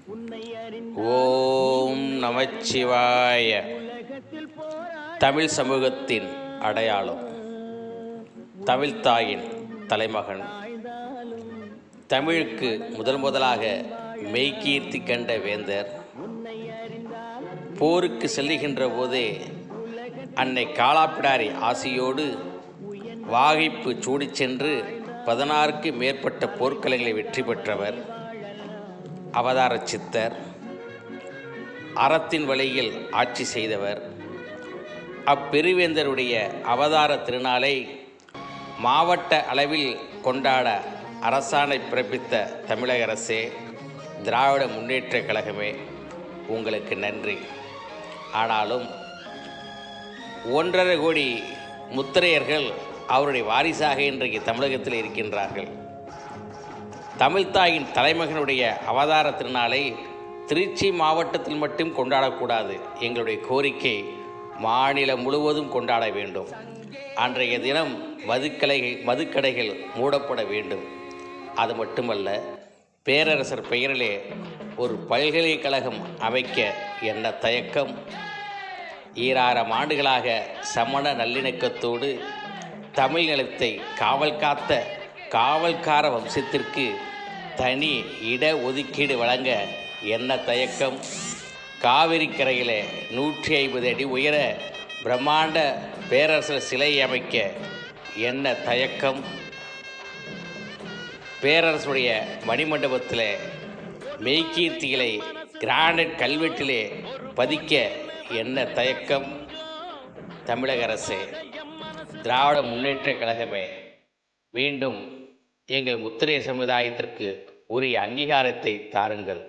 ஓம் நமச்சிவாய. தமிழ் சமூகத்தின் அடையாளம், தமிழ்த்தாயின் தலைமகன், தமிழுக்கு முதலாக மெய்கீர்த்தி கண்ட வேந்தர், போருக்கு செல்லுகின்ற போதே அன்னை காலாப்பிடாரி ஆசியோடு வாகைப்பு சூடி சென்று 16க்கு மேற்பட்ட போர்க்களங்களை வெற்றி பெற்றவர், அவதார சித்தர், அறத்தின் வழியில் ஆட்சி செய்தவர். அப்பெருவேந்தருடைய அவதார திருநாளை மாவட்ட அளவில் கொண்டாட அரசாணை பிறப்பித்த தமிழக அரசே, திராவிட முன்னேற்றக் கழகமே, உங்களுக்கு நன்றி. ஆனாலும் 1.5 கோடி முத்திரையர்கள் அவருடைய வாரிசாக இன்றைக்கு தமிழகத்தில் இருக்கின்றார்கள். தமிழ்த்தாயின் தலைமகனுடைய அவதார திருநாளை திருச்சி மாவட்டத்தில் மட்டும் கொண்டாடக்கூடாது. எங்களுடைய கோரிக்கை மாநிலம் முழுவதும் கொண்டாட வேண்டும். அன்றைய தினம் மதுக்கடைகள் மூடப்பட வேண்டும். அது மட்டுமல்ல, பேரரசர் பெயரிலே ஒரு பல்கலைக்கழகம் அமைக்க என்ன தயக்கம்? 2000 ஆண்டுகளாக சமண நல்லிணக்கத்தோடு தமிழ் நிலத்தை காவல் காத்த காவல்கார வம்சத்திற்கு தனி இட ஒதுக்கீடு வழங்க என்ன தயக்கம்? காவிரி கரையில் 150 அடி உயர பிரம்மாண்ட பேரரசர் சிலை அமைக்க என்ன தயக்கம்? பேரரசுடைய மணிமண்டபத்தில் மெய்கீர்த்திகளை கிரானைட் கல்வெட்டிலே பதிக்க என்ன தயக்கம்? தமிழக அரசே, திராவிட முன்னேற்றக் கழகமே, மீண்டும் எங்கள் முத்திரைய சமுதாயத்திற்கு உரிய அங்கீகாரத்தை தாருங்கள்.